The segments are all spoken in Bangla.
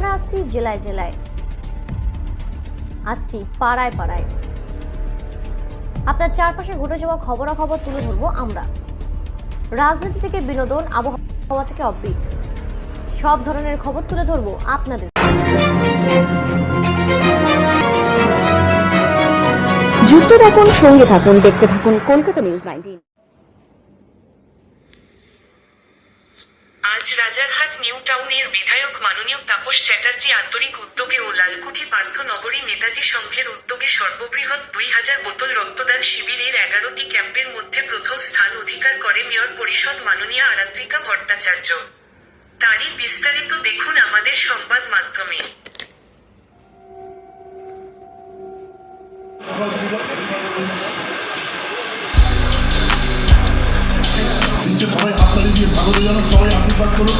আমরা আসছি জেলায় জেলায়, আসছি পাড়ায় পাড়ায়। আপনার চারপাশে ঘটে যাওয়া খবরাখবর তুলে ধরবো আমরা। রাজনীতি থেকে বিনোদন, আবহাওয়া থেকে অফবিট, সব ধরনের খবর তুলে ধরবো আপনাদের। যুক্ত থাকুন, সঙ্গে থাকুন, দেখতে থাকুন কলকাতা নিউজ 19। আজ রাজারহাট নিউ টাউনের বিধায়ক মাননীয় তাপস চ্যাটার্জি আন্তরিক উদ্যোগে ও লালকুঠি পার্থনগরী নেতাজি সংঘের উদ্যোগে সর্ববৃহৎ 2000 বোতল রক্তদান শিবিরের 11টি ক্যাম্পের মধ্যে প্রথম স্থান অধিকার করে মেয়র পরিষদ মাননীয়া আরাত্রিকা ভট্টাচার্য। তারই বিস্তারিত দেখুন আমাদের সংবাদ মাধ্যমে। সবাই হাততালি দিয়ে স্বাগত জানান, সবাই আশীর্বাদ করুন।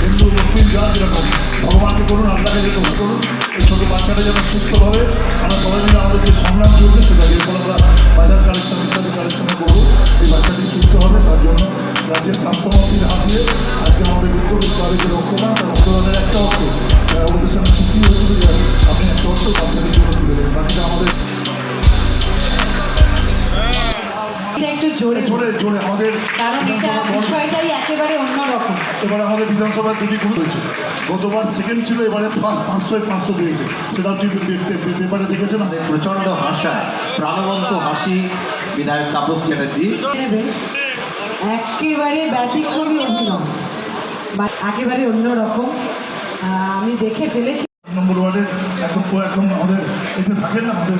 হিন্দু মুসলিম যা যেরকম ভগবানকে করুন, আল্লাহকে যেরকম করুন, এই ছোটো বাচ্চাটা যেন সুস্থভাবে আমরা সবাই মিলে আমাদের যে সংগ্রাম চলছে সেটা এরপর আমরা বাজার কালেকশন ইত্যাদি কালেকশন করবো। এই বাচ্চাটি সুস্থ হবে, তার জন্য রাজ্যের স্বাস্থ্যমন্ত্রীর হাত দিয়ে আজকে আমাদের উদ্যোগ তাদের যে রক্তদান, তার রক্তদানের একটা অর্থ ওদের সঙ্গে চুক্তি হয়েছিল যে আপনি একটা অর্থ বাচ্চাদের জন্য তুলে দেবেন। বাকিটা আমাদের একটু জোরে জোরে জোরে আমাদের, কারণ এটা বিষয়টাই একেবারে অন্যরকম। এবারে আমাদের বিধানসভায় দুটি গ্রুপ হয়েছে। গতবার সেকেন্ড ছিল, এবারে ফার্স্ট 500 পেয়েছে। সেটা পেপারে দেখেছেন। প্রচণ্ড হাসায় প্রাণবন্ত হাসি বিধায়ক তাপস চ্যাটার্জি একেবারে ব্যতিক্রমী অভিনয়, একেবারে অন্যরকম। আমি দেখে ফেলেছি। নম্বর ওয়ার্ডের একদম আমাদের এতে থাকেন না, আমাদের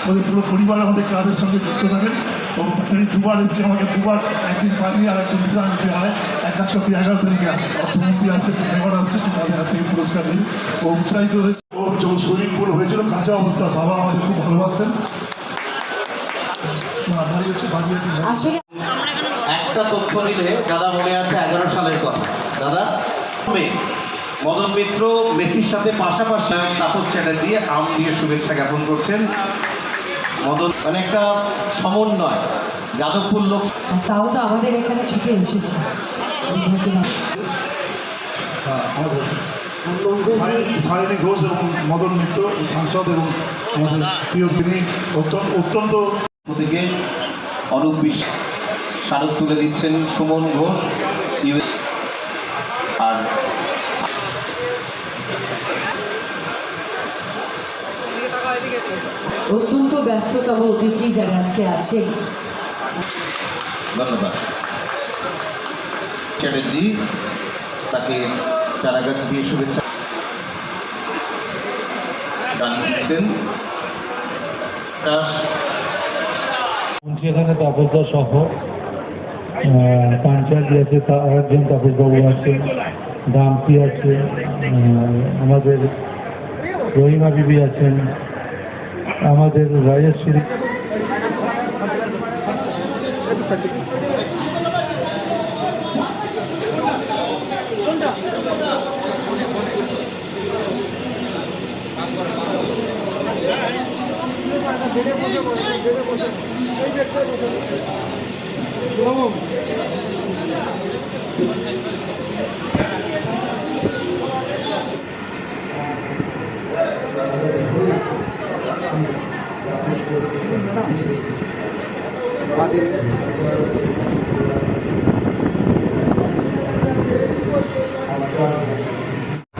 ওদের পুরো পরিবার আমাদের ক্লাবের সঙ্গে যুক্ত থাকেন। ও বাচ্চাটি দুবার এসেছে, আমাকে দুবার, একদিন পাইনি আর একদিন বিশাল দেওয়া হয়। এক কাজ করতে 11 তারিখে অর্থমন্ত্রী আছে, মেয়র আছে, তাদের হাত থেকে পুরস্কার নিই। ও উৎসাহিত হয়েছে। ও যখন সুইমিং পুল হয়েছিল কাঁচা অবস্থা, বাবা আমাদের খুব ভালোবাসতেন। আসলে একটা তথ্য দিলে দাদা মনে আছে 11 সালের কথা। দাদা মদন মিত্র মেসির সাথে পাশাপাশি তাপস চ্যাটার্জি আম দিয়ে শুভেচ্ছা জ্ঞাপন করছেন। মদন মানে একটা সমন্বয়, যাদবপুর লোক, তাও তো আমাদের এখানে ছুটে এসেছে। সায়নী ঘোষ এবং মদন মিত্র সাংসদ এবং আমাদের প্রিয়, তিনি অত্যন্ত থেকে অরূপ বিশ্বাস স্মারক তুলে দিচ্ছেন সুমন ঘোষ। আর অত্যন্ত ব্যস্ততম অতিথি যারা আজকে আছে, ধন্যবাদ। চ্যাটার্জি তাকে চারাগাছ দিয়ে শুভেচ্ছা জানিয়ে দিচ্ছেন। সেখানে তাপসদা সহ পাঞ্চালি আছে, আরেকজন তাপসবাবু আছে, দামপি আছে, আমাদের রহিমা বিবি আছেন, আমাদের রাজেশ্বরী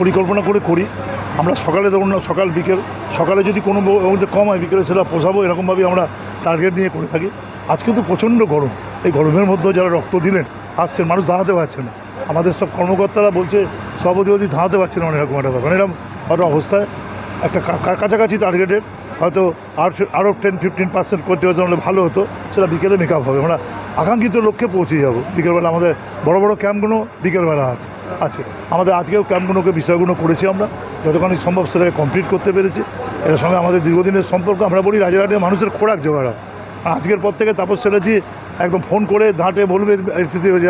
পরিকল্পনা করে করি আমরা। সকালে ধরুন না, সকাল বিকেল, সকালে যদি কোনো কম হয় বিকেলে সেটা পোষাবো, এরকমভাবেই আমরা টার্গেট নিয়ে করে থাকি। আজ কিন্তু প্রচণ্ড গরম, এই গরমের মধ্যেও যারা রক্ত দিলেন আসছেন, মানুষ দাঁড়াতে পারছে না। আমাদের সব কর্মকর্তারা বলছে সভাপতি দাঁড়াতে পারছে না, এরকম একটা ব্যাপার। এরকম একটা অবস্থায় একটা কাছাকাছি টার্গেটের হয়তো আরও 10-15% করতে হলে ভালো হতো, সেটা বিকেলে মেকআপ হবে। আমরা আকাঙ্ক্ষিত লক্ষ্যে পৌঁছে যাবো। বিকেলবেলা আমাদের বড় বড় ক্যাম্পগুলো বিকেলবেলা আছে আমাদের। আজকেও ক্যাম্পগুলোকে বিষয়গুলো করেছি আমরা, যতখানি সম্ভব সেটাকে কমপ্লিট করতে পেরেছি। এর সঙ্গে আমাদের দীর্ঘদিনের সম্পর্ক। আমরা বলি রাজারহাটের মানুষের খোরাক জোগাড়। আজকের পর থেকে তাপস চ্যাটার্জি একদম ফোন করে ধাঁটে বলবে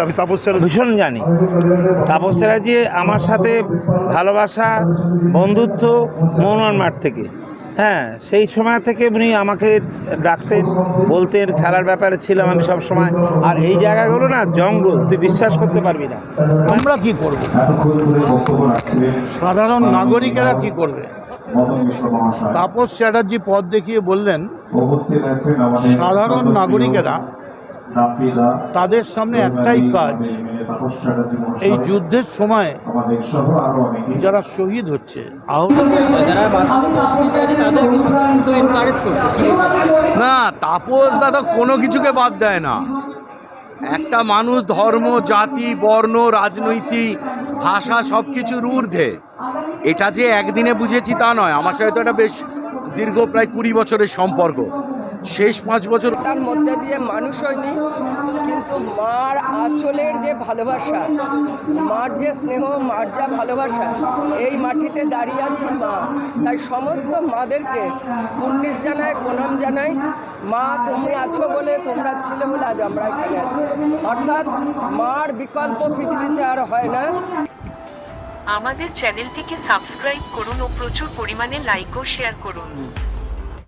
আমি তাপস চ্যাটার্জি ভীষণ জানি। তাপস চ্যাটার্জি আমার সাথে ভালোবাসা, বন্ধুত্ব মৌনন মাঠ থেকে, হ্যাঁ, সেই সময় থেকে উনি আমাকে ডাকতেন, বলতেন, খেলার ব্যাপারে ছিলাম আমি সব সময়। আর এই জায়গাগুলো না জঙ্গল, তুই বিশ্বাস করতে পারবি না। আমরা কি করব, সাধারণ নাগরিকেরা কি করবে? তাপস চ্যাটার্জি পথ দেখিয়ে বললেন সাধারণ নাগরিকেরা তাদের সামনে একটাই কাজ, এই যুদ্ধের সময় যারা শহীদ হচ্ছে, আহত না, তাপস দাদা কোনো কিছুকে বাদ দেয় না। একটা মানুষ ধর্ম, জাতি, বর্ণ, রাজনৈতিক, ভাষা সব কিছুর ঊর্ধ্বে। এটা যে একদিনে বুঝেছি তা নয়, আমার সাথে তো এটা বেশ দীর্ঘ প্রায় 20 বছরের সম্পর্ক। শেষ 5 বছর তার মধ্যে দিয়ে মানুষ হয়নি, কিন্তু মার আঁচলের যে ভালোবাসা, মার যে স্নেহ, মার যা ভালোবাসা, এই মাটিতে দাঁড়িয়ে আছি মা। তাই সমস্ত মাদেরকে পুণ্যিস জানাই, প্রণাম জানাই। মা তুমি আছো বলে, তোমরা ছিলে বলে আজ আমরা এখানে আছি। অর্থাৎ মার বিকল্প পৃথিবীতে আর হয় না। আমাদের চ্যানেলটিকে সাবস্ক্রাইব করুন ও প্রচুর পরিমাণে লাইক ও শেয়ার করুন।